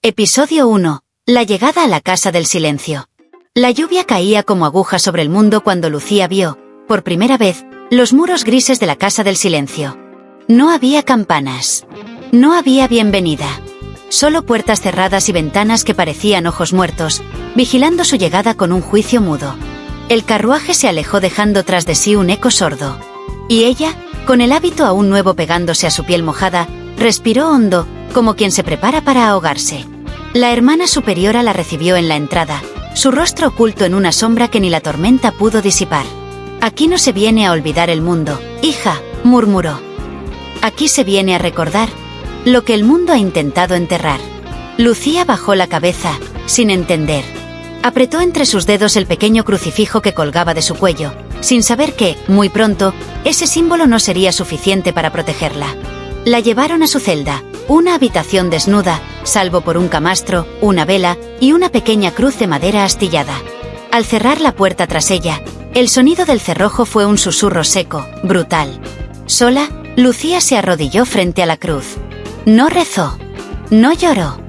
Episodio 1. La llegada a la Casa del Silencio. La lluvia caía como aguja sobre el mundo cuando Lucía vio, por primera vez, los muros grises de la Casa del Silencio. No había campanas. No había bienvenida. Solo puertas cerradas y ventanas que parecían ojos muertos, vigilando su llegada con un juicio mudo. El carruaje se alejó dejando tras de sí un eco sordo. Y ella, con el hábito aún nuevo pegándose a su piel mojada, respiró hondo, como quien se prepara para ahogarse. La hermana superiora la recibió en la entrada, su rostro oculto en una sombra que ni la tormenta pudo disipar. «Aquí no se viene a olvidar el mundo, hija», murmuró. «Aquí se viene a recordar lo que el mundo ha intentado enterrar». Lucía bajó la cabeza, sin entender. Apretó entre sus dedos el pequeño crucifijo que colgaba de su cuello, sin saber que, muy pronto, ese símbolo no sería suficiente para protegerla. La llevaron a su celda, una habitación desnuda, salvo por un camastro, una vela y una pequeña cruz de madera astillada. Al cerrar la puerta tras ella, el sonido del cerrojo fue un susurro seco, brutal. Sola, Lucía se arrodilló frente a la cruz. No rezó. No lloró.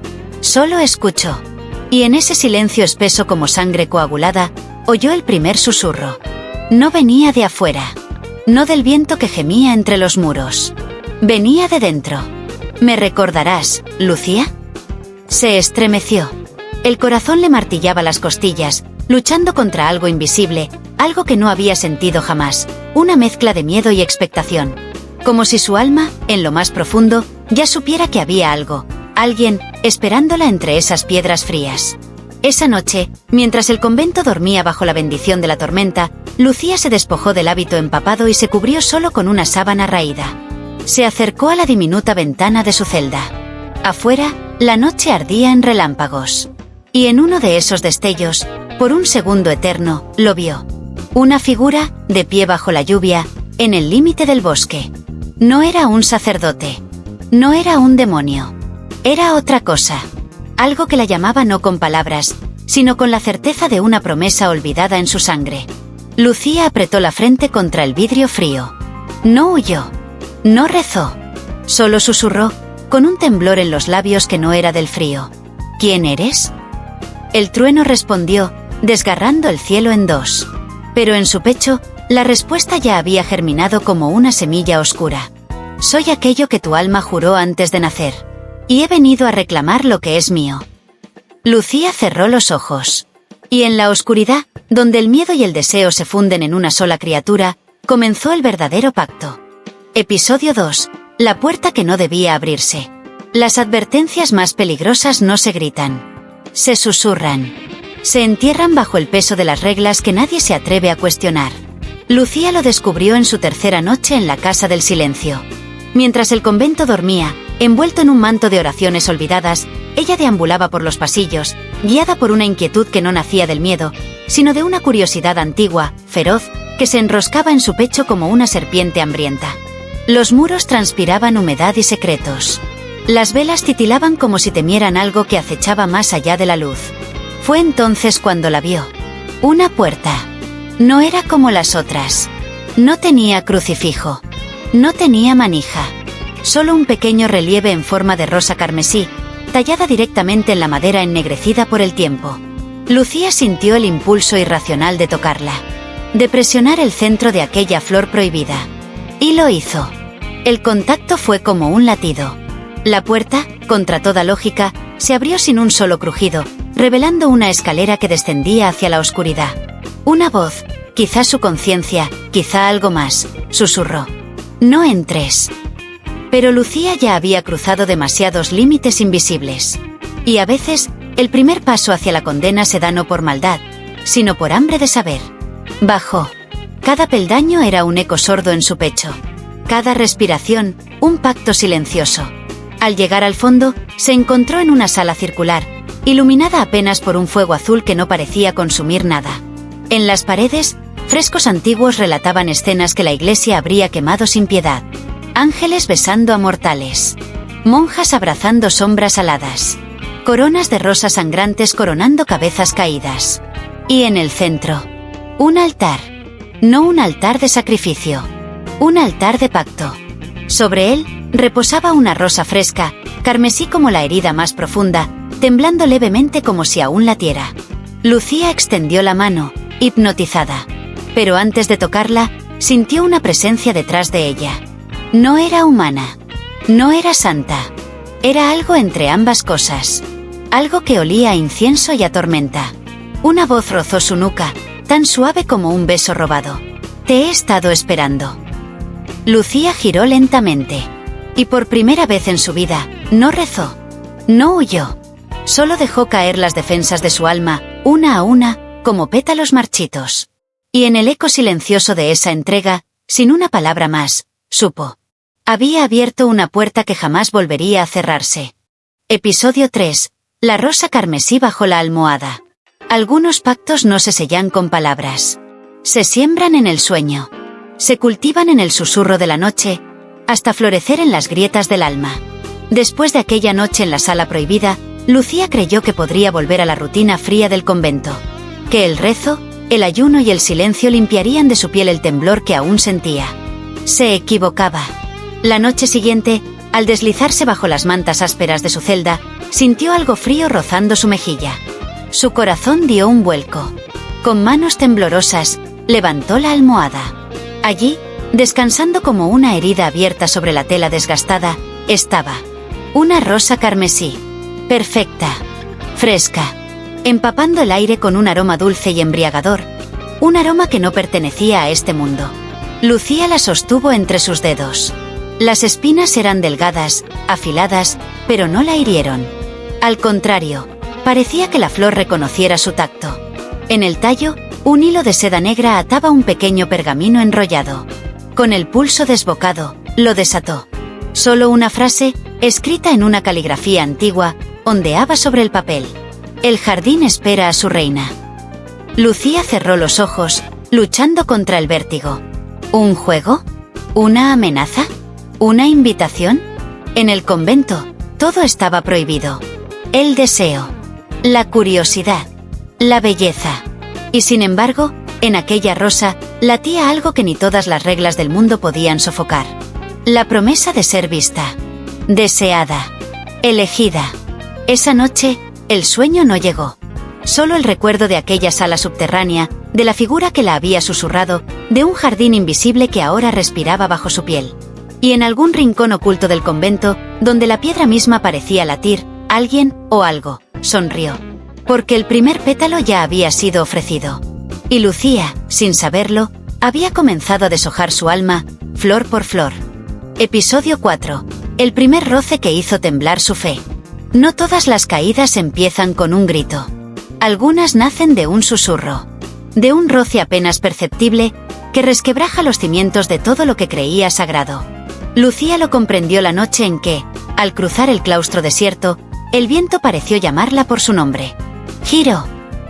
Solo escuchó. Y en ese silencio espeso como sangre coagulada, oyó el primer susurro. No venía de afuera. No del viento que gemía entre los muros. Venía de dentro. ¿Me recordarás, Lucía? Se estremeció. El corazón le martillaba las costillas, luchando contra algo invisible, algo que no había sentido jamás, una mezcla de miedo y expectación. Como si su alma, en lo más profundo, ya supiera que había algo, alguien, esperándola entre esas piedras frías. Esa noche, mientras el convento dormía bajo la bendición de la tormenta, Lucía se despojó del hábito empapado y se cubrió solo con una sábana raída. Se acercó a la diminuta ventana de su celda. Afuera, la noche ardía en relámpagos. Y en uno de esos destellos, por un segundo eterno, lo vio. Una figura, de pie bajo la lluvia, en el límite del bosque. No era un sacerdote. No era un demonio. Era otra cosa. Algo que la llamaba no con palabras, sino con la certeza de una promesa olvidada en su sangre. Lucía apretó la frente contra el vidrio frío. No huyó. No rezó. Solo susurró, con un temblor en los labios que no era del frío. ¿Quién eres? El trueno respondió, desgarrando el cielo en dos. Pero en su pecho, la respuesta ya había germinado como una semilla oscura. Soy aquello que tu alma juró antes de nacer. Y he venido a reclamar lo que es mío. Lucía cerró los ojos. Y en la oscuridad, donde el miedo y el deseo se funden en una sola criatura, comenzó el verdadero pacto. Episodio 2. La puerta que no debía abrirse. Las advertencias más peligrosas no se gritan. Se susurran. Se entierran bajo el peso de las reglas que nadie se atreve a cuestionar. Lucía lo descubrió en su tercera noche en la Casa del Silencio. Mientras el convento dormía, envuelto en un manto de oraciones olvidadas, ella deambulaba por los pasillos, guiada por una inquietud que no nacía del miedo, sino de una curiosidad antigua, feroz, que se enroscaba en su pecho como una serpiente hambrienta. Los muros transpiraban humedad y secretos. Las velas titilaban como si temieran algo que acechaba más allá de la luz. Fue entonces cuando la vio. Una puerta. No era como las otras. No tenía crucifijo. No tenía manija. Solo un pequeño relieve en forma de rosa carmesí, tallada directamente en la madera ennegrecida por el tiempo. Lucía sintió el impulso irracional de tocarla, de presionar el centro de aquella flor prohibida. Y lo hizo. El contacto fue como un latido. La puerta, contra toda lógica, se abrió sin un solo crujido, revelando una escalera que descendía hacia la oscuridad. Una voz, quizá su conciencia, quizá algo más, susurró. No entres. Pero Lucía ya había cruzado demasiados límites invisibles. Y a veces, el primer paso hacia la condena se da no por maldad, sino por hambre de saber. Bajó. Cada peldaño era un eco sordo en su pecho. Cada respiración, un pacto silencioso. Al llegar al fondo, se encontró en una sala circular, iluminada apenas por un fuego azul que no parecía consumir nada. En las paredes, frescos antiguos relataban escenas que la iglesia habría quemado sin piedad. Ángeles besando a mortales. Monjas abrazando sombras aladas. Coronas de rosas sangrantes coronando cabezas caídas. Y en el centro, un altar. No un altar de sacrificio. Un altar de pacto. Sobre él, reposaba una rosa fresca, carmesí como la herida más profunda, temblando levemente como si aún latiera. Lucía extendió la mano, hipnotizada. Pero antes de tocarla, sintió una presencia detrás de ella. No era humana. No era santa. Era algo entre ambas cosas. Algo que olía a incienso y a tormenta. Una voz rozó su nuca, tan suave como un beso robado. «Te he estado esperando». Lucía giró lentamente. Y por primera vez en su vida, no rezó. No huyó. Solo dejó caer las defensas de su alma, una a una, como pétalos marchitos. Y en el eco silencioso de esa entrega, sin una palabra más, supo. Había abierto una puerta que jamás volvería a cerrarse. Episodio 3. La rosa carmesí bajo la almohada. Algunos pactos no se sellan con palabras. Se siembran en el sueño. Se cultivan en el susurro de la noche, hasta florecer en las grietas del alma. Después de aquella noche en la sala prohibida, Lucía creyó que podría volver a la rutina fría del convento. Que el rezo, el ayuno y el silencio limpiarían de su piel el temblor que aún sentía. Se equivocaba. La noche siguiente, al deslizarse bajo las mantas ásperas de su celda, sintió algo frío rozando su mejilla. Su corazón dio un vuelco. Con manos temblorosas, levantó la almohada. Allí, descansando como una herida abierta sobre la tela desgastada, estaba. Una rosa carmesí. Perfecta. Fresca. Empapando el aire con un aroma dulce y embriagador. Un aroma que no pertenecía a este mundo. Lucía la sostuvo entre sus dedos. Las espinas eran delgadas, afiladas, pero no la hirieron. Al contrario, parecía que la flor reconociera su tacto. En el tallo, un hilo de seda negra ataba un pequeño pergamino enrollado. Con el pulso desbocado, lo desató. Solo una frase, escrita en una caligrafía antigua, ondeaba sobre el papel. El jardín espera a su reina. Lucía cerró los ojos, luchando contra el vértigo. ¿Un juego? ¿Una amenaza? ¿Una invitación? En el convento, todo estaba prohibido. El deseo. La curiosidad. La belleza. Y sin embargo, en aquella rosa, latía algo que ni todas las reglas del mundo podían sofocar. La promesa de ser vista. Deseada. Elegida. Esa noche, el sueño no llegó. Solo el recuerdo de aquella sala subterránea, de la figura que la había susurrado, de un jardín invisible que ahora respiraba bajo su piel. Y en algún rincón oculto del convento, donde la piedra misma parecía latir, alguien, o algo, sonrió. Porque el primer pétalo ya había sido ofrecido. Y Lucía, sin saberlo, había comenzado a deshojar su alma, flor por flor. Episodio 4. El primer roce que hizo temblar su fe. No todas las caídas empiezan con un grito. Algunas nacen de un susurro. De un roce apenas perceptible, que resquebraja los cimientos de todo lo que creía sagrado. Lucía lo comprendió la noche en que, al cruzar el claustro desierto, el viento pareció llamarla por su nombre. Giró.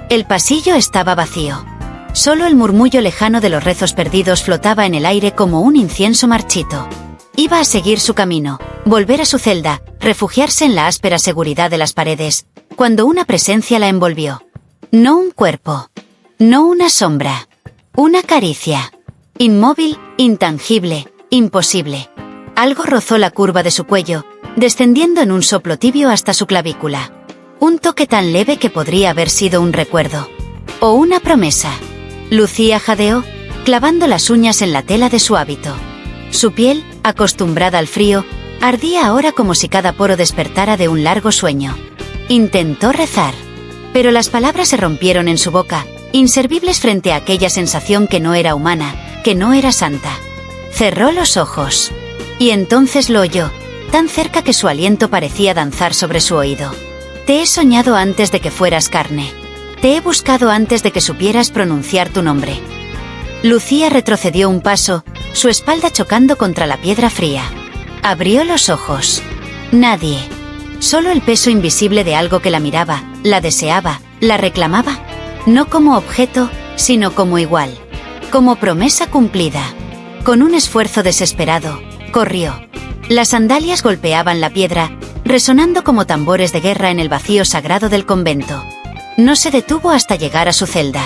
El pasillo estaba vacío. Solo el murmullo lejano de los rezos perdidos flotaba en el aire como un incienso marchito. Iba a seguir su camino, volver a su celda, refugiarse en la áspera seguridad de las paredes, cuando una presencia la envolvió. No un cuerpo. No una sombra. Una caricia. Inmóvil, intangible, imposible. Algo rozó la curva de su cuello, descendiendo en un soplo tibio hasta su clavícula. Un toque tan leve que podría haber sido un recuerdo. O una promesa. Lucía jadeó, clavando las uñas en la tela de su hábito. Su piel, acostumbrada al frío, ardía ahora como si cada poro despertara de un largo sueño. Intentó rezar. Pero las palabras se rompieron en su boca, inservibles frente a aquella sensación que no era humana, que no era santa. Cerró los ojos. Y entonces lo oyó, tan cerca que su aliento parecía danzar sobre su oído. Te he soñado antes de que fueras carne. Te he buscado antes de que supieras pronunciar tu nombre. Lucía retrocedió un paso, su espalda chocando contra la piedra fría. Abrió los ojos. Nadie. Solo el peso invisible de algo que la miraba, la deseaba, la reclamaba. No como objeto, sino como igual. Como promesa cumplida. Con un esfuerzo desesperado, corrió. Las sandalias golpeaban la piedra, resonando como tambores de guerra en el vacío sagrado del convento. No se detuvo hasta llegar a su celda.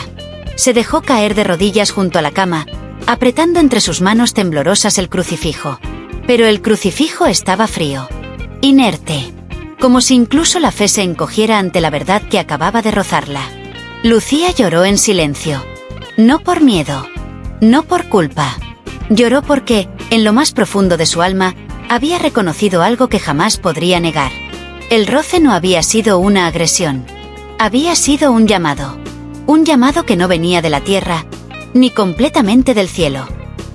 Se dejó caer de rodillas junto a la cama, apretando entre sus manos temblorosas el crucifijo. Pero el crucifijo estaba frío. Inerte. como si incluso la fe se encogiera ante la verdad que acababa de rozarla. Lucía lloró en silencio. No por miedo, no por culpa. Lloró porque, en lo más profundo de su alma, había reconocido algo que jamás podría negar. El roce no había sido una agresión. Había sido un llamado. Un llamado que no venía de la tierra, ni completamente del cielo.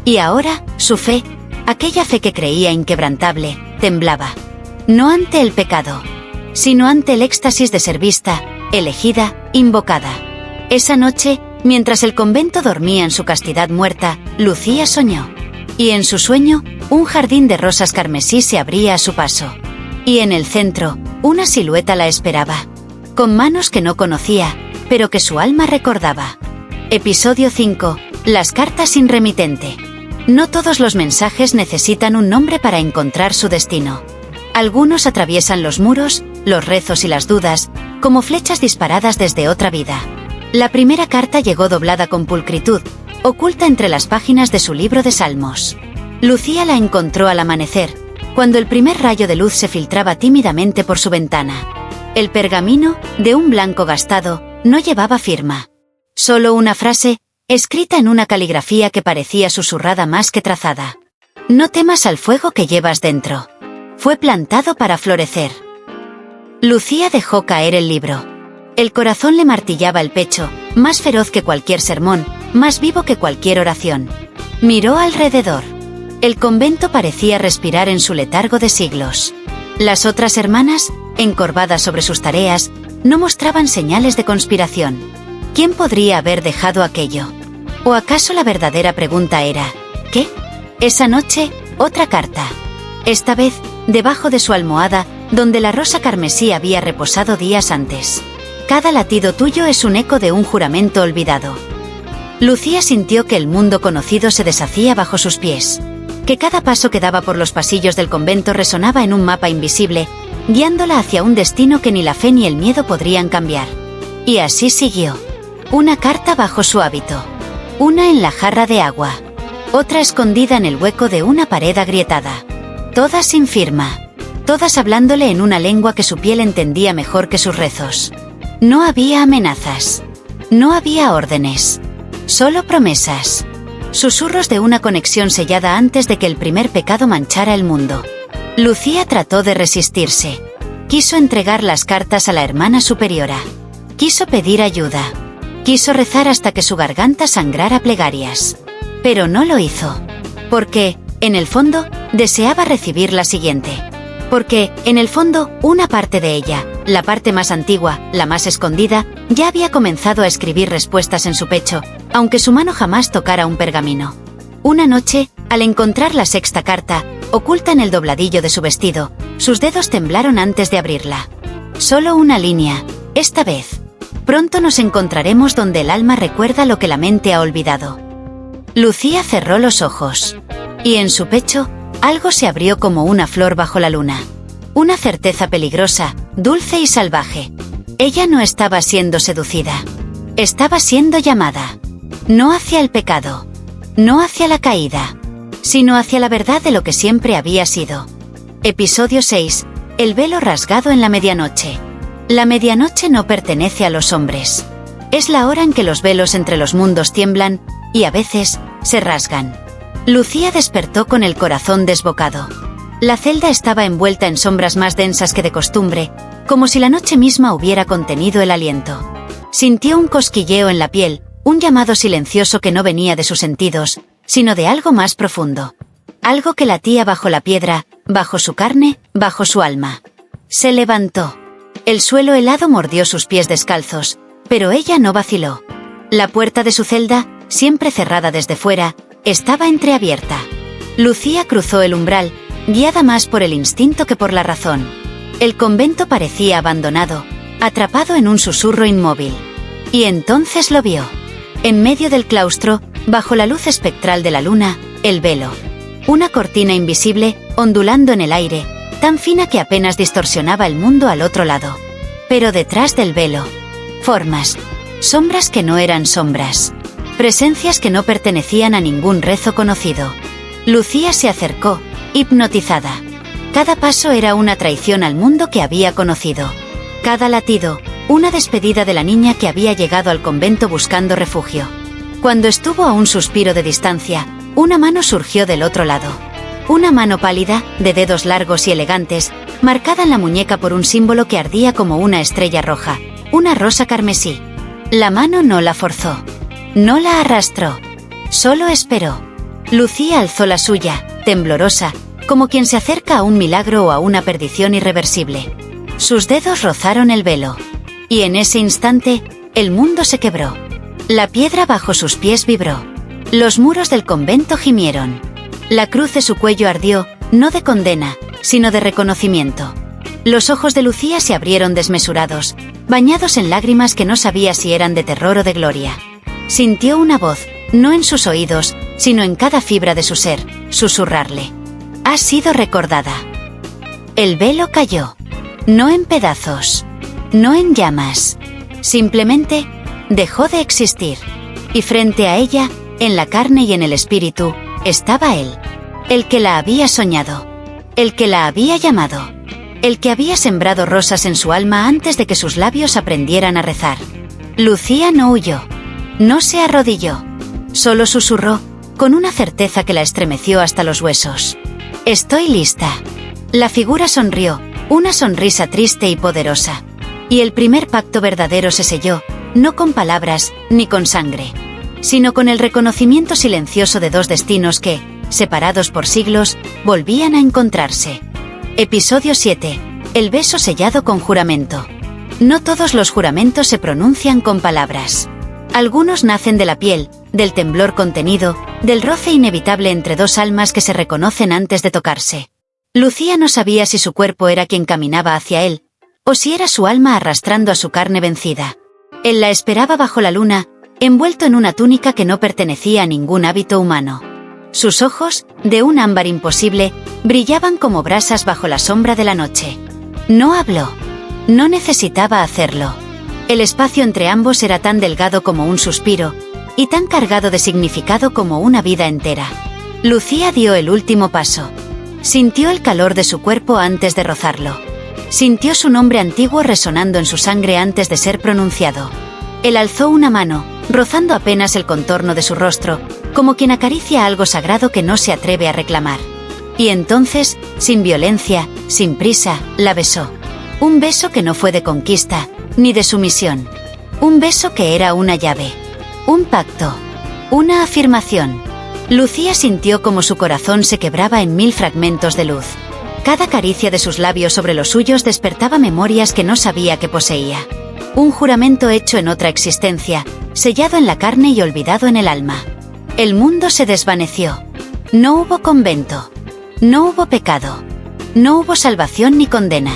Y ahora, su fe, aquella fe que creía inquebrantable, temblaba. No ante el pecado, sino ante el éxtasis de ser vista, elegida, invocada. Esa noche, mientras el convento dormía en su castidad muerta, Lucía soñó. Y en su sueño, un jardín de rosas carmesí se abría a su paso. Y en el centro, una silueta la esperaba. Con manos que no conocía, pero que su alma recordaba. Episodio 5. Las cartas sin remitente. No todos los mensajes necesitan un nombre para encontrar su destino. Algunos atraviesan los muros, los rezos y las dudas, como flechas disparadas desde otra vida. La primera carta llegó doblada con pulcritud, oculta entre las páginas de su libro de salmos. Lucía la encontró al amanecer, cuando el primer rayo de luz se filtraba tímidamente por su ventana. El pergamino, de un blanco gastado, no llevaba firma. Solo una frase, escrita en una caligrafía que parecía susurrada más que trazada. No temas al fuego que llevas dentro. Fue plantado para florecer. Lucía dejó caer el libro. El corazón le martillaba el pecho, más feroz que cualquier sermón, más vivo que cualquier oración. Miró alrededor. El convento parecía respirar en su letargo de siglos. Las otras hermanas, encorvadas sobre sus tareas, no mostraban señales de conspiración. ¿Quién podría haber dejado aquello? ¿O acaso la verdadera pregunta era, ¿qué? Esa noche, otra carta. Esta vez, debajo de su almohada, donde la rosa carmesí había reposado días antes. Cada latido tuyo es un eco de un juramento olvidado. Lucía sintió que el mundo conocido se deshacía bajo sus pies. Que cada paso que daba por los pasillos del convento resonaba en un mapa invisible, guiándola hacia un destino que ni la fe ni el miedo podrían cambiar. Y así siguió. Una carta bajo su hábito. Una en la jarra de agua. Otra escondida en el hueco de una pared agrietada. Todas sin firma. Todas hablándole en una lengua que su piel entendía mejor que sus rezos. No había amenazas. No había órdenes. Solo promesas. Susurros de una conexión sellada antes de que el primer pecado manchara el mundo. Lucía trató de resistirse. Quiso entregar las cartas a la hermana superiora. Quiso pedir ayuda. Quiso rezar hasta que su garganta sangrara plegarias. Pero no lo hizo. Porque, en el fondo, deseaba recibir la siguiente. Porque, en el fondo, una parte de ella, la parte más antigua, la más escondida, ya había comenzado a escribir respuestas en su pecho, aunque su mano jamás tocara un pergamino. Una noche, al encontrar la sexta carta, oculta en el dobladillo de su vestido, sus dedos temblaron antes de abrirla. Solo una línea, esta vez. Pronto nos encontraremos donde el alma recuerda lo que la mente ha olvidado. Lucía cerró los ojos. Y en su pecho, algo se abrió como una flor bajo la luna. Una certeza peligrosa, dulce y salvaje. Ella no estaba siendo seducida. Estaba siendo llamada. No hacia el pecado. No hacia la caída. Sino hacia la verdad de lo que siempre había sido. Episodio 6. El velo rasgado en la medianoche. La medianoche no pertenece a los hombres. Es la hora en que los velos entre los mundos tiemblan, y a veces, se rasgan. Lucía despertó con el corazón desbocado. La celda estaba envuelta en sombras más densas que de costumbre, como si la noche misma hubiera contenido el aliento. Sintió un cosquilleo en la piel, un llamado silencioso que no venía de sus sentidos, sino de algo más profundo. Algo que latía bajo la piedra, bajo su carne, bajo su alma. Se levantó. El suelo helado mordió sus pies descalzos, pero ella no vaciló. La puerta de su celda, siempre cerrada desde fuera, estaba entreabierta. Lucía cruzó el umbral, guiada más por el instinto que por la razón. El convento parecía abandonado, atrapado en un susurro inmóvil. Y entonces lo vio. En medio del claustro, bajo la luz espectral de la luna, el velo. Una cortina invisible, ondulando en el aire, tan fina que apenas distorsionaba el mundo al otro lado. Pero detrás del velo, formas, sombras que no eran sombras. Presencias que no pertenecían a ningún rezo conocido. Lucía se acercó, hipnotizada. Cada paso era una traición al mundo que había conocido. Cada latido, una despedida de la niña que había llegado al convento buscando refugio. Cuando estuvo a un suspiro de distancia, una mano surgió del otro lado. Una mano pálida, de dedos largos y elegantes, marcada en la muñeca por un símbolo que ardía como una estrella roja, una rosa carmesí. La mano no la forzó. No la arrastró. Solo esperó. Lucía alzó la suya, temblorosa, como quien se acerca a un milagro o a una perdición irreversible. Sus dedos rozaron el velo. Y en ese instante, el mundo se quebró. La piedra bajo sus pies vibró. Los muros del convento gimieron. La cruz de su cuello ardió, no de condena, sino de reconocimiento. Los ojos de Lucía se abrieron desmesurados, bañados en lágrimas que no sabía si eran de terror o de gloria. Sintió una voz, no en sus oídos, sino en cada fibra de su ser, susurrarle: «Has sido recordada». El velo cayó. No en pedazos. No en llamas. Simplemente, dejó de existir. Y frente a ella, en la carne y en el espíritu, estaba él. El que la había soñado. El que la había llamado. El que había sembrado rosas en su alma antes de que sus labios aprendieran a rezar. Lucía no huyó. No se arrodilló. Solo susurró, con una certeza que la estremeció hasta los huesos: «Estoy lista». La figura sonrió, una sonrisa triste y poderosa. Y el primer pacto verdadero se selló, no con palabras, ni con sangre, sino con el reconocimiento silencioso de dos destinos que, separados por siglos, volvían a encontrarse. Episodio 7. El beso sellado con juramento. No todos los juramentos se pronuncian con palabras. Algunos nacen de la piel, del temblor contenido, del roce inevitable entre dos almas que se reconocen antes de tocarse. Lucía no sabía si su cuerpo era quien caminaba hacia él, o si era su alma arrastrando a su carne vencida. Él la esperaba bajo la luna, envuelto en una túnica que no pertenecía a ningún hábito humano. Sus ojos, de un ámbar imposible, brillaban como brasas bajo la sombra de la noche. No habló. No necesitaba hacerlo. El espacio entre ambos era tan delgado como un suspiro, y tan cargado de significado como una vida entera. Lucía dio el último paso. Sintió el calor de su cuerpo antes de rozarlo. Sintió su nombre antiguo resonando en su sangre antes de ser pronunciado. Él alzó una mano, rozando apenas el contorno de su rostro, como quien acaricia algo sagrado que no se atreve a reclamar. Y entonces, sin violencia, sin prisa, la besó. Un beso que no fue de conquista, ni de sumisión. Un beso que era una llave. Un pacto. Una afirmación. Lucía sintió como su corazón se quebraba en 1000 fragmentos de luz. Cada caricia de sus labios sobre los suyos despertaba memorias que no sabía que poseía. Un juramento hecho en otra existencia, sellado en la carne y olvidado en el alma. El mundo se desvaneció. No hubo convento. No hubo pecado. No hubo salvación ni condena.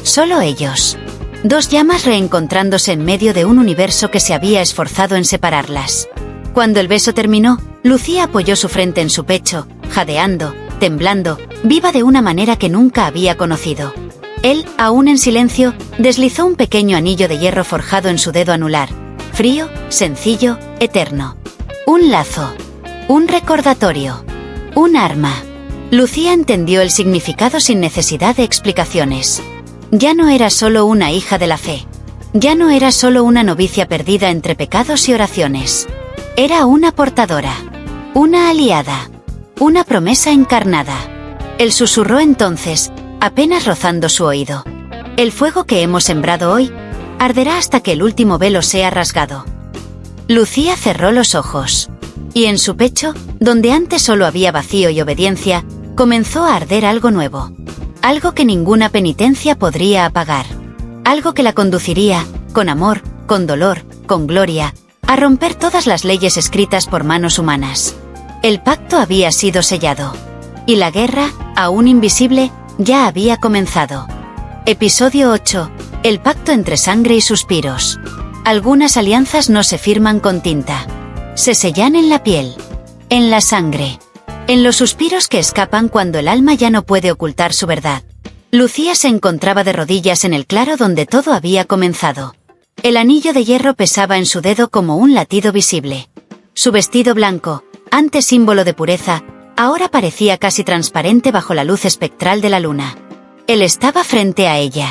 Solo ellos. Dos llamas reencontrándose en medio de un universo que se había esforzado en separarlas. Cuando el beso terminó, Lucía apoyó su frente en su pecho, jadeando, temblando, viva de una manera que nunca había conocido. Él, aún en silencio, deslizó un pequeño anillo de hierro forjado en su dedo anular, frío, sencillo, eterno. Un lazo. Un recordatorio. Un arma. Lucía entendió el significado sin necesidad de explicaciones. Ya no era solo una hija de la fe. Ya no era solo una novicia perdida entre pecados y oraciones. Era una portadora. Una aliada. Una promesa encarnada. Él susurró entonces, apenas rozando su oído: «El fuego que hemos sembrado hoy arderá hasta que el último velo sea rasgado». Lucía cerró los ojos. Y en su pecho, donde antes solo había vacío y obediencia, comenzó a arder algo nuevo. Algo que ninguna penitencia podría apagar. Algo que la conduciría, con amor, con dolor, con gloria, a romper todas las leyes escritas por manos humanas. El pacto había sido sellado. Y la guerra, aún invisible, ya había comenzado. Episodio 8. El pacto entre sangre y suspiros. Algunas alianzas no se firman con tinta. Se sellan en la piel. En la sangre. En los suspiros que escapan cuando el alma ya no puede ocultar su verdad. Lucía se encontraba de rodillas en el claro donde todo había comenzado. El anillo de hierro pesaba en su dedo como un latido visible. Su vestido blanco, antes símbolo de pureza, Ahora parecía casi transparente bajo la luz espectral de la luna. Él estaba frente a ella.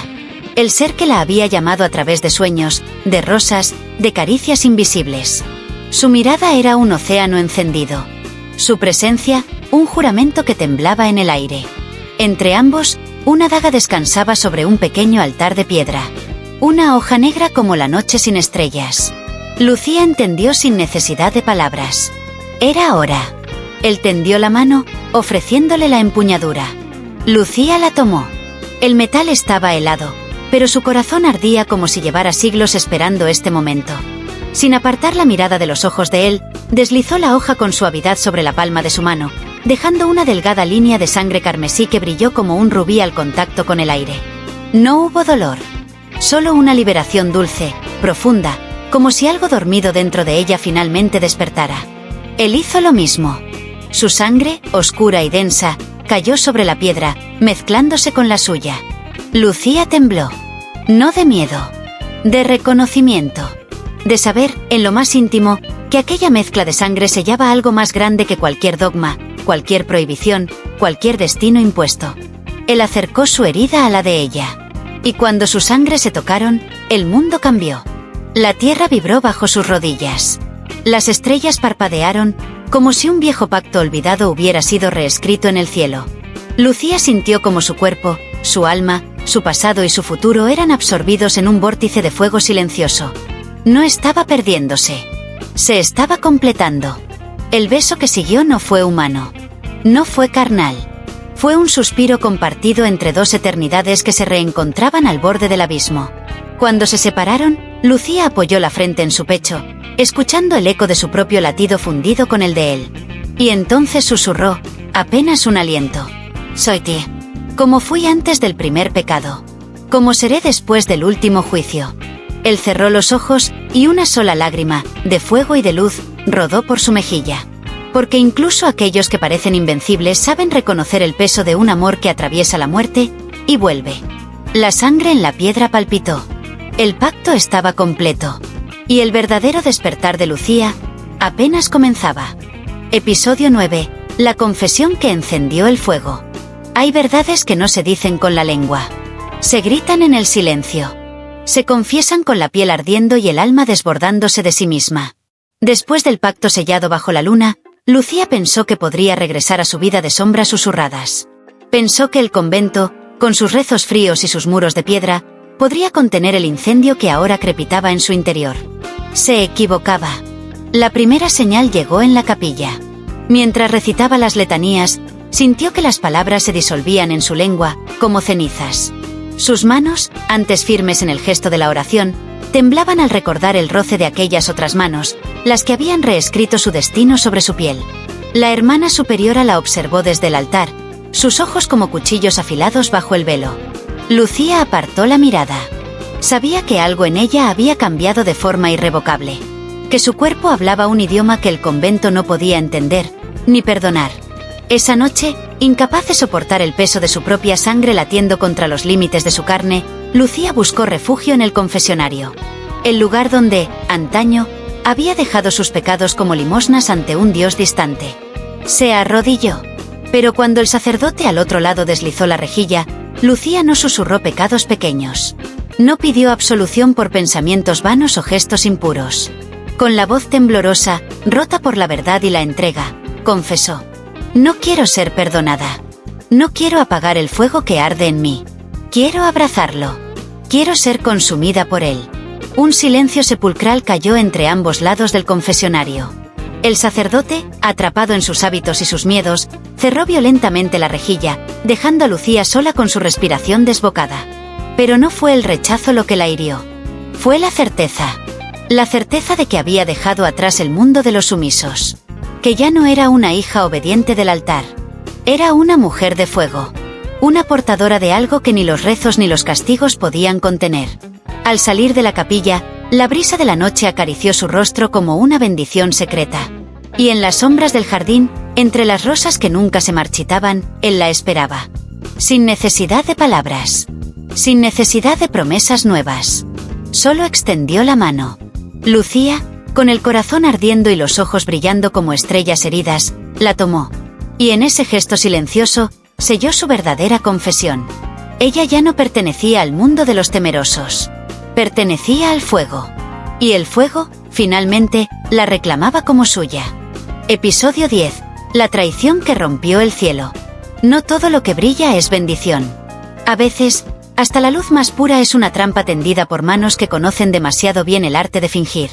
El ser que la había llamado a través de sueños, de rosas, de caricias invisibles. Su mirada era un océano encendido. Su presencia, un juramento que temblaba en el aire. Entre ambos, una daga descansaba sobre un pequeño altar de piedra. Una hoja negra como la noche sin estrellas. Lucía entendió sin necesidad de palabras. Era hora. Él tendió la mano, ofreciéndole la empuñadura. Lucía la tomó. El metal estaba helado, pero su corazón ardía como si llevara siglos esperando este momento. Sin apartar la mirada de los ojos de él, deslizó la hoja con suavidad sobre la palma de su mano, dejando una delgada línea de sangre carmesí que brilló como un rubí al contacto con el aire. No hubo dolor. Solo una liberación dulce, profunda, como si algo dormido dentro de ella finalmente despertara. Él hizo lo mismo. Su sangre, oscura y densa, cayó sobre la piedra, mezclándose con la suya. Lucía tembló. No de miedo. De reconocimiento. De saber, en lo más íntimo, que aquella mezcla de sangre sellaba algo más grande que cualquier dogma, cualquier prohibición, cualquier destino impuesto. Él acercó su herida a la de ella. Y cuando su sangre se tocaron, el mundo cambió. La tierra vibró bajo sus rodillas. Las estrellas parpadearon, como si un viejo pacto olvidado hubiera sido reescrito en el cielo. Lucía sintió como su cuerpo, su alma, su pasado y su futuro eran absorbidos en un vórtice de fuego silencioso. No estaba perdiéndose. Se estaba completando. El beso que siguió no fue humano. No fue carnal. Fue un suspiro compartido entre dos eternidades que se reencontraban al borde del abismo. Cuando se separaron, Lucía apoyó la frente en su pecho, escuchando el eco de su propio latido fundido con el de él. Y entonces susurró, apenas un aliento. Soy ti. Como fui antes del primer pecado. Como seré después del último juicio. Él cerró los ojos, y una sola lágrima, de fuego y de luz, rodó por su mejilla. Porque incluso aquellos que parecen invencibles saben reconocer el peso de un amor que atraviesa la muerte, y vuelve. La sangre en la piedra palpitó. El pacto estaba completo. Y el verdadero despertar de Lucía, apenas comenzaba. Episodio 9. La confesión que encendió el fuego. Hay verdades que no se dicen con la lengua. Se gritan en el silencio. Se confiesan con la piel ardiendo y el alma desbordándose de sí misma. Después del pacto sellado bajo la luna, Lucía pensó que podría regresar a su vida de sombras susurradas. Pensó que el convento, con sus rezos fríos y sus muros de piedra, podría contener el incendio que ahora crepitaba en su interior. Se equivocaba. La primera señal llegó en la capilla. Mientras recitaba las letanías, sintió que las palabras se disolvían en su lengua, como cenizas. Sus manos, antes firmes en el gesto de la oración, temblaban al recordar el roce de aquellas otras manos, las que habían reescrito su destino sobre su piel. La hermana superiora la observó desde el altar, sus ojos como cuchillos afilados bajo el velo. Lucía apartó la mirada. Sabía que algo en ella había cambiado de forma irrevocable. Que su cuerpo hablaba un idioma que el convento no podía entender, ni perdonar. Esa noche, incapaz de soportar el peso de su propia sangre latiendo contra los límites de su carne, Lucía buscó refugio en el confesionario. El lugar donde, antaño, había dejado sus pecados como limosnas ante un Dios distante. Se arrodilló. Pero cuando el sacerdote al otro lado deslizó la rejilla, Lucía no susurró pecados pequeños. No pidió absolución por pensamientos vanos o gestos impuros. Con la voz temblorosa, rota por la verdad y la entrega, confesó: no quiero ser perdonada. No quiero apagar el fuego que arde en mí. Quiero abrazarlo. Quiero ser consumida por él. Un silencio sepulcral cayó entre ambos lados del confesionario. El sacerdote, atrapado en sus hábitos y sus miedos, cerró violentamente la rejilla, dejando a Lucía sola con su respiración desbocada. Pero no fue el rechazo lo que la hirió. Fue la certeza. La certeza de que había dejado atrás el mundo de los sumisos. Que ya no era una hija obediente del altar. Era una mujer de fuego. Una portadora de algo que ni los rezos ni los castigos podían contener. Al salir de la capilla, la brisa de la noche acarició su rostro como una bendición secreta. Y en las sombras del jardín, entre las rosas que nunca se marchitaban, él la esperaba. Sin necesidad de palabras. Sin necesidad de promesas nuevas. Solo extendió la mano. Lucía, con el corazón ardiendo y los ojos brillando como estrellas heridas, la tomó. Y en ese gesto silencioso, selló su verdadera confesión. Ella ya no pertenecía al mundo de los temerosos. Pertenecía al fuego. Y el fuego, finalmente, la reclamaba como suya. Episodio 10. La traición que rompió el cielo. No todo lo que brilla es bendición. A veces, hasta la luz más pura es una trampa tendida por manos que conocen demasiado bien el arte de fingir.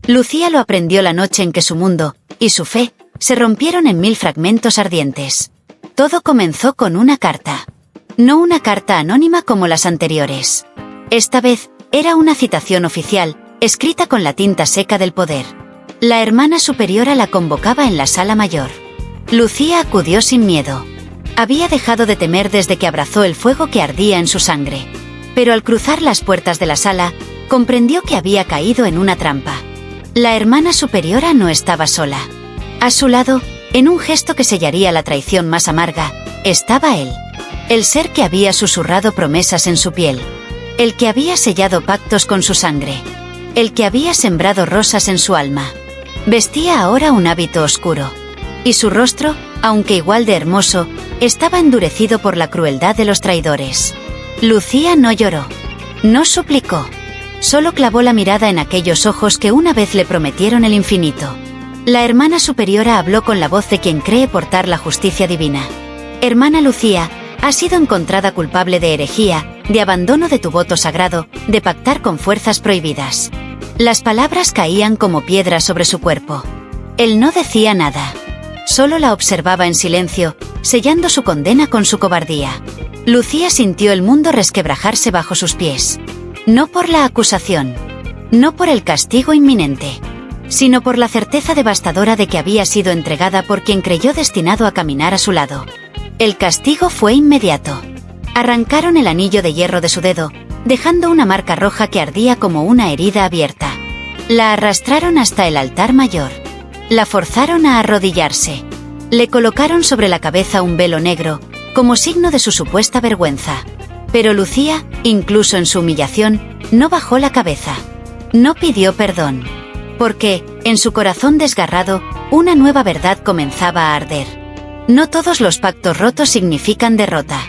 Lucía lo aprendió la noche en que su mundo, y su fe, se rompieron en 1000 fragmentos ardientes. Todo comenzó con una carta. No una carta anónima como las anteriores. Esta vez, era una citación oficial, escrita con la tinta seca del poder. La hermana superiora la convocaba en la sala mayor. Lucía acudió sin miedo. Había dejado de temer desde que abrazó el fuego que ardía en su sangre. Pero al cruzar las puertas de la sala, comprendió que había caído en una trampa. La hermana superiora no estaba sola. A su lado, en un gesto que sellaría la traición más amarga, estaba él. El ser que había susurrado promesas en su piel. El que había sellado pactos con su sangre. El que había sembrado rosas en su alma. Vestía ahora un hábito oscuro. Y su rostro, aunque igual de hermoso, estaba endurecido por la crueldad de los traidores. Lucía no lloró. No suplicó. Solo clavó la mirada en aquellos ojos que una vez le prometieron el infinito. La hermana superiora habló con la voz de quien cree portar la justicia divina. Hermana Lucía, has sido encontrada culpable de herejía, de abandono de tu voto sagrado, de pactar con fuerzas prohibidas. Las palabras caían como piedras sobre su cuerpo. Él no decía nada. Solo la observaba en silencio, sellando su condena con su cobardía. Lucía sintió el mundo resquebrajarse bajo sus pies. No por la acusación. No por el castigo inminente. Sino por la certeza devastadora de que había sido entregada por quien creyó destinado a caminar a su lado. El castigo fue inmediato. Arrancaron el anillo de hierro de su dedo, dejando una marca roja que ardía como una herida abierta. La arrastraron hasta el altar mayor. La forzaron a arrodillarse. Le colocaron sobre la cabeza un velo negro, como signo de su supuesta vergüenza. Pero Lucía, incluso en su humillación, no bajó la cabeza. No pidió perdón. Porque, en su corazón desgarrado, una nueva verdad comenzaba a arder. No todos los pactos rotos significan derrota.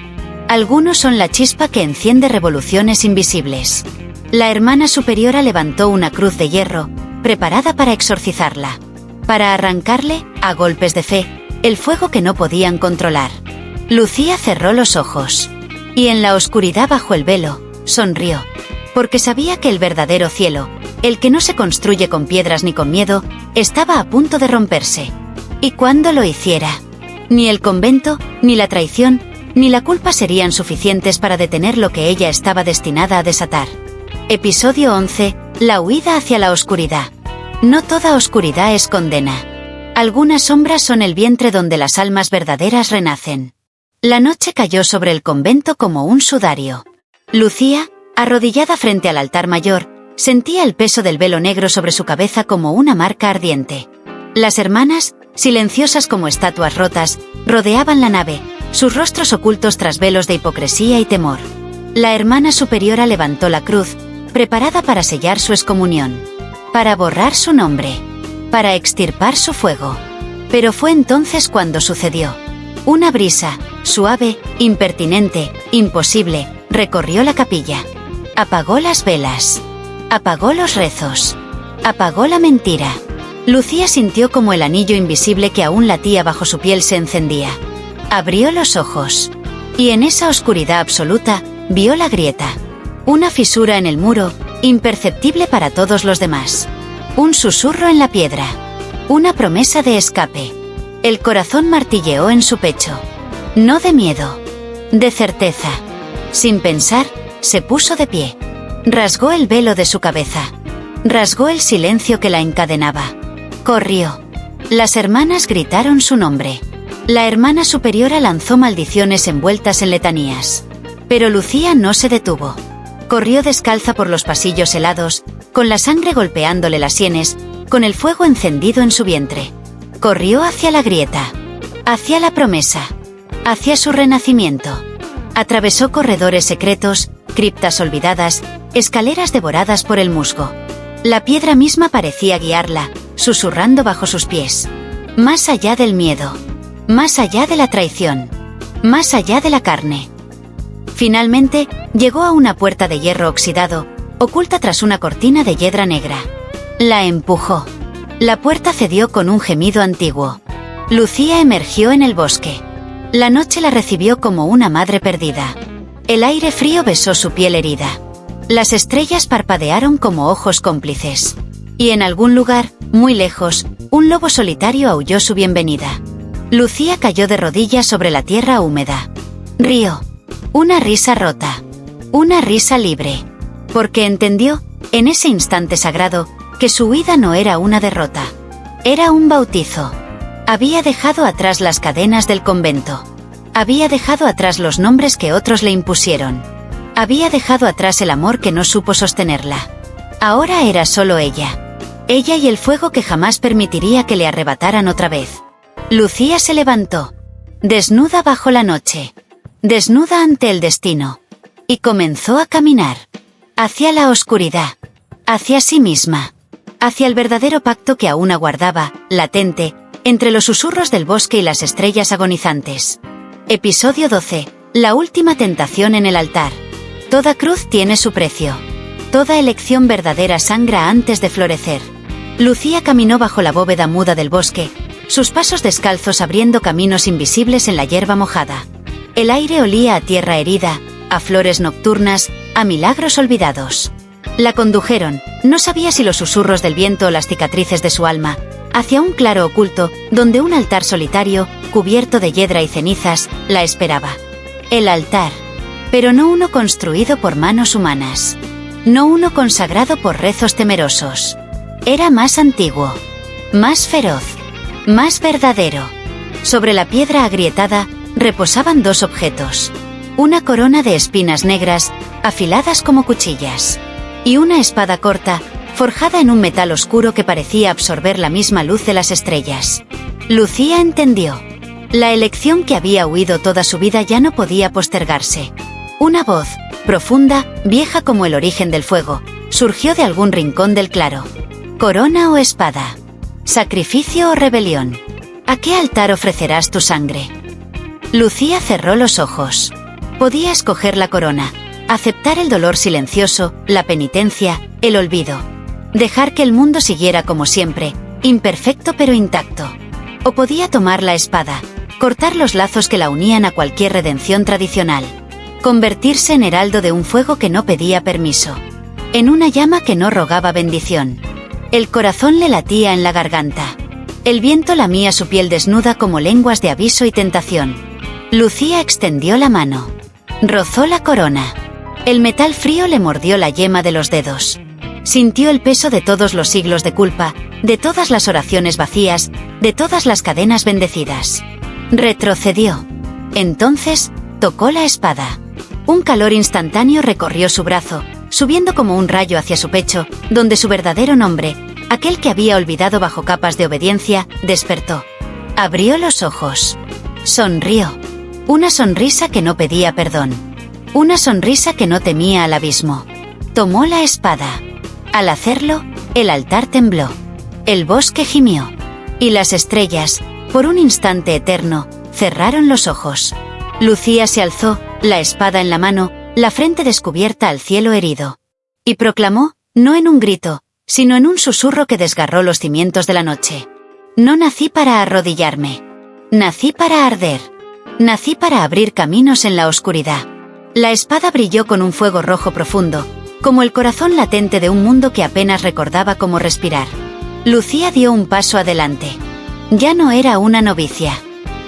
Algunos son la chispa que enciende revoluciones invisibles. La hermana superiora levantó una cruz de hierro, preparada para exorcizarla. Para arrancarle, a golpes de fe, el fuego que no podían controlar. Lucía cerró los ojos. Y en la oscuridad bajo el velo, sonrió. Porque sabía que el verdadero cielo, el que no se construye con piedras ni con miedo, estaba a punto de romperse. Y cuando lo hiciera, ni el convento, ni la traición, ni la culpa serían suficientes para detener lo que ella estaba destinada a desatar. Episodio 11. La huida hacia la oscuridad. No toda oscuridad es condena. Algunas sombras son el vientre donde las almas verdaderas renacen. La noche cayó sobre el convento como un sudario. Lucía, arrodillada frente al altar mayor, sentía el peso del velo negro sobre su cabeza como una marca ardiente. Las hermanas, silenciosas como estatuas rotas, rodeaban la nave, sus rostros ocultos tras velos de hipocresía y temor. La hermana superiora levantó la cruz, preparada para sellar su excomunión, para borrar su nombre, para extirpar su fuego. Pero fue entonces cuando sucedió. Una brisa, suave, impertinente, imposible, recorrió la capilla. Apagó las velas. Apagó los rezos. Apagó la mentira. Lucía sintió como el anillo invisible que aún latía bajo su piel se encendía. Abrió los ojos. Y en esa oscuridad absoluta, vio la grieta. Una fisura en el muro, imperceptible para todos los demás. Un susurro en la piedra. Una promesa de escape. El corazón martilleó en su pecho. No de miedo. De certeza. Sin pensar, se puso de pie. Rasgó el velo de su cabeza. Rasgó el silencio que la encadenaba. Corrió. Las hermanas gritaron su nombre. La hermana superiora lanzó maldiciones envueltas en letanías. Pero Lucía no se detuvo. Corrió descalza por los pasillos helados, con la sangre golpeándole las sienes, con el fuego encendido en su vientre. Corrió hacia la grieta. Hacia la promesa. Hacia su renacimiento. Atravesó corredores secretos, criptas olvidadas, escaleras devoradas por el musgo. La piedra misma parecía guiarla, susurrando bajo sus pies. Más allá del miedo. más allá de la traición, más allá de la carne. Finalmente, llegó a una puerta de hierro oxidado, oculta tras una cortina de hiedra negra. La empujó. La puerta cedió con un gemido antiguo. Lucía emergió en el bosque. La noche la recibió como una madre perdida. El aire frío besó su piel herida. Las estrellas parpadearon como ojos cómplices. Y en algún lugar, muy lejos, un lobo solitario aulló su bienvenida. Lucía cayó de rodillas sobre la tierra húmeda. Rió. Una risa rota. Una risa libre. Porque entendió, en ese instante sagrado, que su huida no era una derrota. Era un bautizo. Había dejado atrás las cadenas del convento. Había dejado atrás los nombres que otros le impusieron. Había dejado atrás el amor que no supo sostenerla. Ahora era solo ella. Ella y el fuego que jamás permitiría que le arrebataran otra vez. Lucía se levantó. Desnuda bajo la noche. Desnuda ante el destino. Y comenzó a caminar. Hacia la oscuridad. Hacia sí misma. Hacia el verdadero pacto que aún aguardaba, latente, entre los susurros del bosque y las estrellas agonizantes. Episodio 12. La última tentación en el altar. Toda cruz tiene su precio. Toda elección verdadera sangra antes de florecer. Lucía caminó bajo la bóveda muda del bosque, sus pasos descalzos abriendo caminos invisibles en la hierba mojada. El aire olía a tierra herida, a flores nocturnas, a milagros olvidados. La condujeron, no sabía si los susurros del viento o las cicatrices de su alma, hacia un claro oculto, donde un altar solitario, cubierto de hiedra y cenizas, la esperaba. El altar. Pero no uno construido por manos humanas. No uno consagrado por rezos temerosos. Era más antiguo. Más feroz. Más verdadero. Sobre la piedra agrietada, reposaban dos objetos. Una corona de espinas negras, afiladas como cuchillas. Y una espada corta, forjada en un metal oscuro que parecía absorber la misma luz de las estrellas. Lucía entendió. La elección que había huido toda su vida ya no podía postergarse. Una voz, profunda, vieja como el origen del fuego, surgió de algún rincón del claro. ¿Corona o espada? ¿Sacrificio o rebelión? ¿A qué altar ofrecerás tu sangre? Lucía cerró los ojos. Podía escoger la corona, aceptar el dolor silencioso, la penitencia, el olvido. Dejar que el mundo siguiera como siempre, imperfecto pero intacto. O podía tomar la espada, cortar los lazos que la unían a cualquier redención tradicional. Convertirse en heraldo de un fuego que no pedía permiso. En una llama que no rogaba bendición. El corazón le latía en la garganta. El viento lamía su piel desnuda como lenguas de aviso y tentación. Lucía extendió la mano. Rozó la corona. El metal frío le mordió la yema de los dedos. Sintió el peso de todos los siglos de culpa, de todas las oraciones vacías, de todas las cadenas bendecidas. Retrocedió. Entonces, tocó la espada. Un calor instantáneo recorrió su brazo, subiendo como un rayo hacia su pecho, donde su verdadero nombre, aquel que había olvidado bajo capas de obediencia, despertó. Abrió los ojos. Sonrió. Una sonrisa que no pedía perdón. Una sonrisa que no temía al abismo. Tomó la espada. Al hacerlo, el altar tembló. El bosque gimió. Y las estrellas, por un instante eterno, cerraron los ojos. Lucía se alzó, la espada en la mano, la frente descubierta al cielo herido. Y proclamó, no en un grito, sino en un susurro que desgarró los cimientos de la noche. No nací para arrodillarme. Nací para arder. Nací para abrir caminos en la oscuridad. La espada brilló con un fuego rojo profundo, como el corazón latente de un mundo que apenas recordaba cómo respirar. Lucía dio un paso adelante. Ya no era una novicia.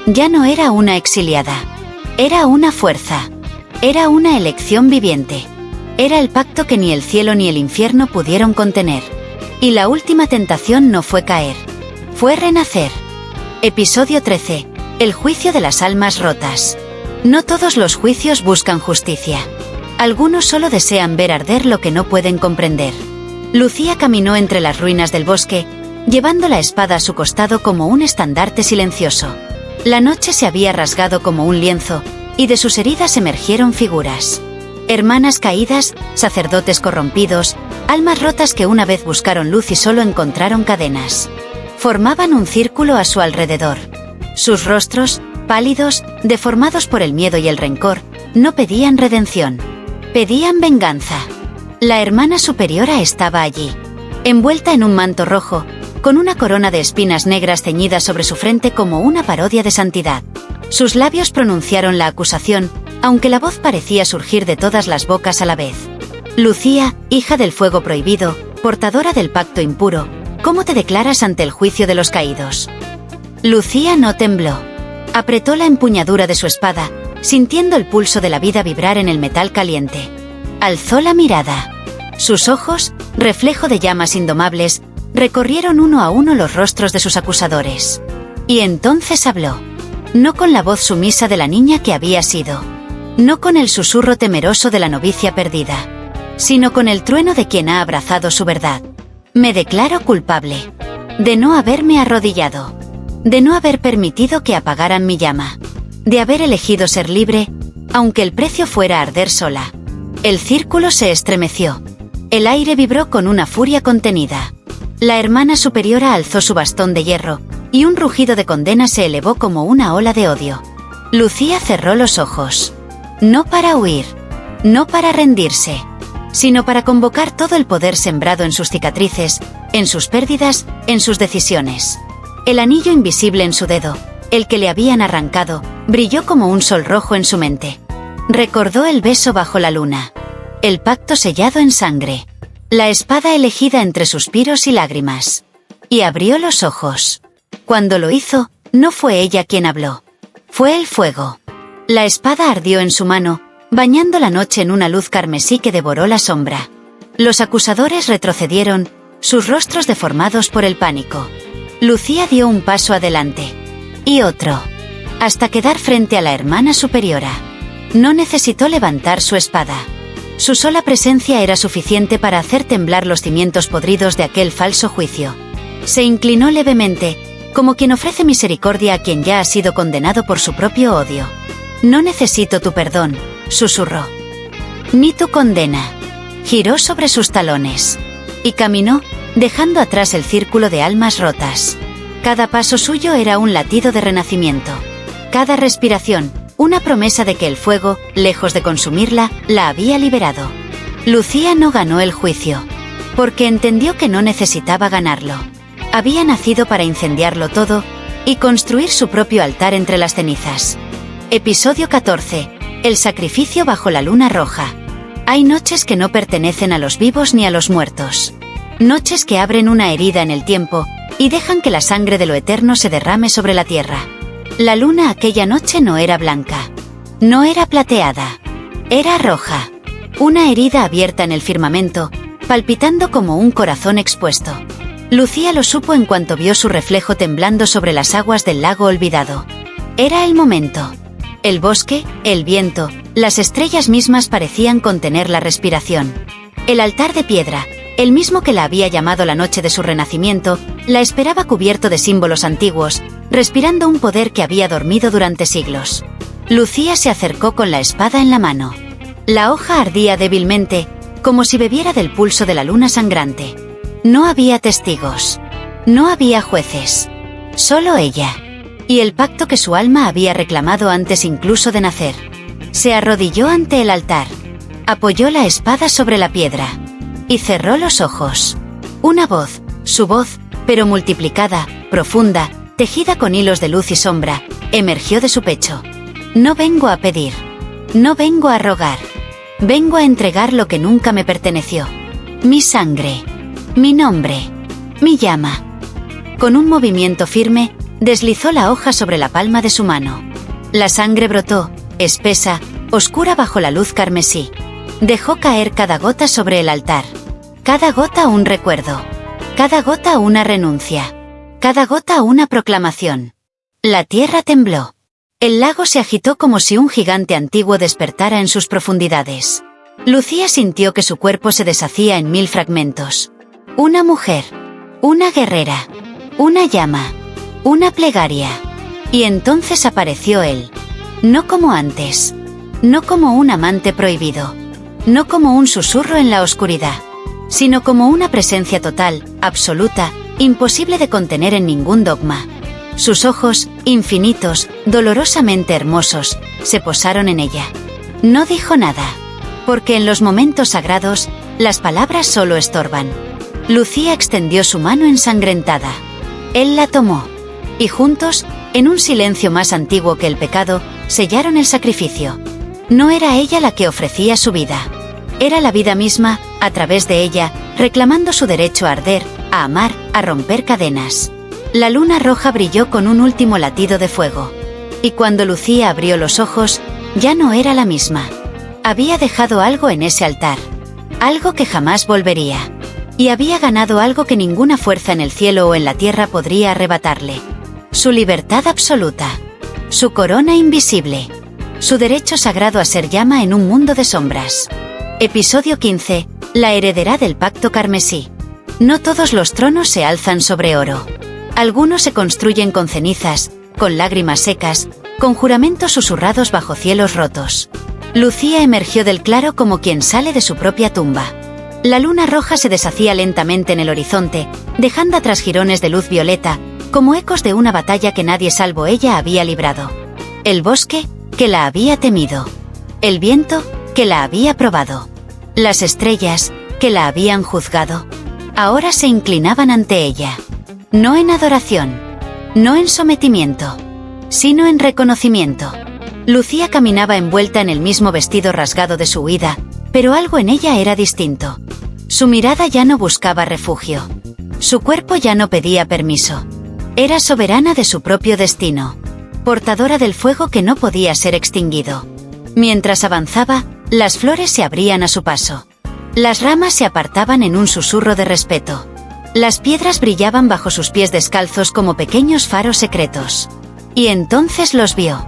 Ya no era una exiliada. Era una fuerza. Era una elección viviente. Era el pacto que ni el cielo ni el infierno pudieron contener. Y la última tentación no fue caer. Fue renacer. Episodio 13. El juicio de las almas rotas. No todos los juicios buscan justicia. Algunos solo desean ver arder lo que no pueden comprender. Lucía caminó entre las ruinas del bosque, llevando la espada a su costado como un estandarte silencioso. La noche se había rasgado como un lienzo, y de sus heridas emergieron figuras. Hermanas caídas, sacerdotes corrompidos, almas rotas que una vez buscaron luz y solo encontraron cadenas. Formaban un círculo a su alrededor. Sus rostros, pálidos, deformados por el miedo y el rencor, no pedían redención. Pedían venganza. La hermana superiora estaba allí, envuelta en un manto rojo, con una corona de espinas negras ceñida sobre su frente como una parodia de santidad. Sus labios pronunciaron la acusación, aunque la voz parecía surgir de todas las bocas a la vez. Lucía, hija del fuego prohibido, portadora del pacto impuro, ¿cómo te declaras ante el juicio de los caídos? Lucía no tembló. Apretó la empuñadura de su espada, sintiendo el pulso de la vida vibrar en el metal caliente. Alzó la mirada. Sus ojos, reflejo de llamas indomables, recorrieron uno a uno los rostros de sus acusadores. Y entonces habló. No con la voz sumisa de la niña que había sido. No con el susurro temeroso de la novicia perdida. Sino con el trueno de quien ha abrazado su verdad. Me declaro culpable. De no haberme arrodillado. De no haber permitido que apagaran mi llama. De haber elegido ser libre, aunque el precio fuera arder sola. El círculo se estremeció. El aire vibró con una furia contenida. La hermana superiora alzó su bastón de hierro, y un rugido de condena se elevó como una ola de odio. Lucía cerró los ojos. No para huir. No para rendirse. Sino para convocar todo el poder sembrado en sus cicatrices, en sus pérdidas, en sus decisiones. El anillo invisible en su dedo, el que le habían arrancado, brilló como un sol rojo en su mente. Recordó el beso bajo la luna. El pacto sellado en sangre. La espada elegida entre suspiros y lágrimas. Y abrió los ojos. Cuando lo hizo, no fue ella quien habló. Fue el fuego. La espada ardió en su mano, bañando la noche en una luz carmesí que devoró la sombra. Los acusadores retrocedieron, sus rostros deformados por el pánico. Lucía dio un paso adelante. Y otro. Hasta quedar frente a la hermana superiora. No necesitó levantar su espada. Su sola presencia era suficiente para hacer temblar los cimientos podridos de aquel falso juicio. Se inclinó levemente, como quien ofrece misericordia a quien ya ha sido condenado por su propio odio. No necesito tu perdón, susurró. Ni tu condena. Giró sobre sus talones. Y caminó, dejando atrás el círculo de almas rotas. Cada paso suyo era un latido de renacimiento. Cada respiración, una promesa de que el fuego, lejos de consumirla, la había liberado. Lucía no ganó el juicio. Porque entendió que no necesitaba ganarlo. Había nacido para incendiarlo todo, y construir su propio altar entre las cenizas. Episodio 14. El sacrificio bajo la luna roja. Hay noches que no pertenecen a los vivos ni a los muertos. Noches que abren una herida en el tiempo, y dejan que la sangre de lo eterno se derrame sobre la tierra. La luna aquella noche no era blanca. No era plateada. Era roja. Una herida abierta en el firmamento, palpitando como un corazón expuesto. Lucía lo supo en cuanto vio su reflejo temblando sobre las aguas del lago olvidado. Era el momento. El bosque, el viento, las estrellas mismas parecían contener la respiración. El altar de piedra, el mismo que la había llamado la noche de su renacimiento, la esperaba cubierto de símbolos antiguos, respirando un poder que había dormido durante siglos. Lucía se acercó con la espada en la mano. La hoja ardía débilmente, como si bebiera del pulso de la luna sangrante. No había testigos. No había jueces. Solo ella. Y el pacto que su alma había reclamado antes incluso de nacer. Se arrodilló ante el altar. Apoyó la espada sobre la piedra. Y cerró los ojos. Una voz, su voz, pero multiplicada, profunda, tejida con hilos de luz y sombra, emergió de su pecho. No vengo a pedir. No vengo a rogar. Vengo a entregar lo que nunca me perteneció. Mi sangre. Mi nombre. Mi llama. Con un movimiento firme, deslizó la hoja sobre la palma de su mano. La sangre brotó, espesa, oscura bajo la luz carmesí. Dejó caer cada gota sobre el altar. Cada gota un recuerdo. Cada gota una renuncia. Cada gota una proclamación. La tierra tembló. El lago se agitó como si un gigante antiguo despertara en sus profundidades. Lucía sintió que su cuerpo se deshacía en 1000 fragmentos. Una mujer. Una guerrera. Una llama. Una plegaria. Y entonces apareció él. No como antes. No como un amante prohibido. No como un susurro en la oscuridad. Sino como una presencia total, absoluta, imposible de contener en ningún dogma. Sus ojos, infinitos, dolorosamente hermosos, se posaron en ella. No dijo nada, porque en los momentos sagrados, las palabras solo estorban. Lucía extendió su mano ensangrentada. Él la tomó. Y juntos, en un silencio más antiguo que el pecado, sellaron el sacrificio. No era ella la que ofrecía su vida. Era la vida misma, a través de ella, reclamando su derecho a arder, a amar, a romper cadenas. La luna roja brilló con un último latido de fuego. Y cuando Lucía abrió los ojos, ya no era la misma. Había dejado algo en ese altar. Algo que jamás volvería. Y había ganado algo que ninguna fuerza en el cielo o en la tierra podría arrebatarle. Su libertad absoluta. Su corona invisible. Su derecho sagrado a ser llama en un mundo de sombras. Episodio 15. La heredera del pacto carmesí. No todos los tronos se alzan sobre oro. Algunos se construyen con cenizas, con lágrimas secas, con juramentos susurrados bajo cielos rotos. Lucía emergió del claro como quien sale de su propia tumba. La luna roja se deshacía lentamente en el horizonte, dejando atrás jirones de luz violeta, como ecos de una batalla que nadie salvo ella había librado. El bosque, que la había temido. El viento, que la había probado. Las estrellas, que la habían juzgado. Ahora se inclinaban ante ella. No en adoración. No en sometimiento. Sino en reconocimiento. Lucía caminaba envuelta en el mismo vestido rasgado de su huida, pero algo en ella era distinto. Su mirada ya no buscaba refugio. Su cuerpo ya no pedía permiso. Era soberana de su propio destino. Portadora del fuego que no podía ser extinguido. Mientras avanzaba, las flores se abrían a su paso. Las ramas se apartaban en un susurro de respeto. Las piedras brillaban bajo sus pies descalzos como pequeños faros secretos. Y entonces los vio.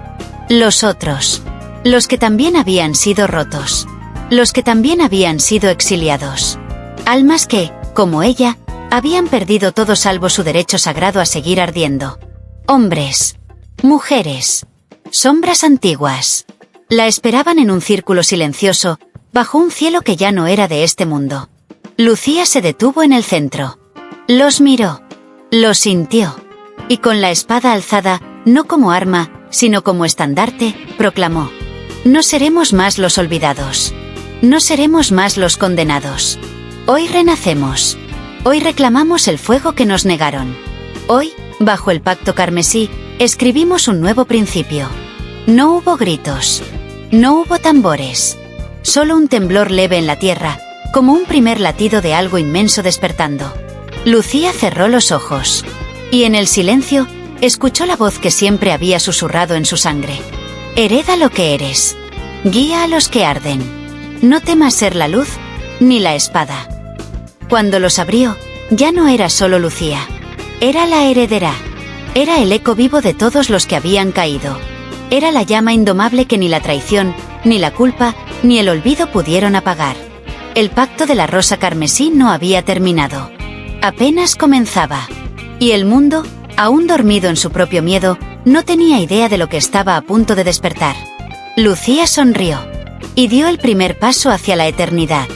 Los otros. Los que también habían sido rotos. Los que también habían sido exiliados. Almas que, como ella, habían perdido todo salvo su derecho sagrado a seguir ardiendo. Hombres. Mujeres. Sombras antiguas. La esperaban en un círculo silencioso, bajo un cielo que ya no era de este mundo. Lucía se detuvo en el centro. Los miró. Los sintió. Y con la espada alzada, no como arma, sino como estandarte, proclamó: no seremos más los olvidados. No seremos más los condenados. Hoy renacemos. Hoy reclamamos el fuego que nos negaron. Hoy, bajo el pacto carmesí, escribimos un nuevo principio. No hubo gritos. No hubo tambores. Solo un temblor leve en la tierra, como un primer latido de algo inmenso despertando. Lucía cerró los ojos. Y en el silencio, escuchó la voz que siempre había susurrado en su sangre. Hereda lo que eres. Guía a los que arden. No temas ser la luz, ni la espada. Cuando los abrió, ya no era solo Lucía. Era la heredera. Era el eco vivo de todos los que habían caído. Era la llama indomable que ni la traición, ni la culpa, ni el olvido pudieron apagar. El pacto de la rosa carmesí no había terminado. Apenas comenzaba. Y el mundo, aún dormido en su propio miedo, no tenía idea de lo que estaba a punto de despertar. Lucía sonrió. Y dio el primer paso hacia la eternidad.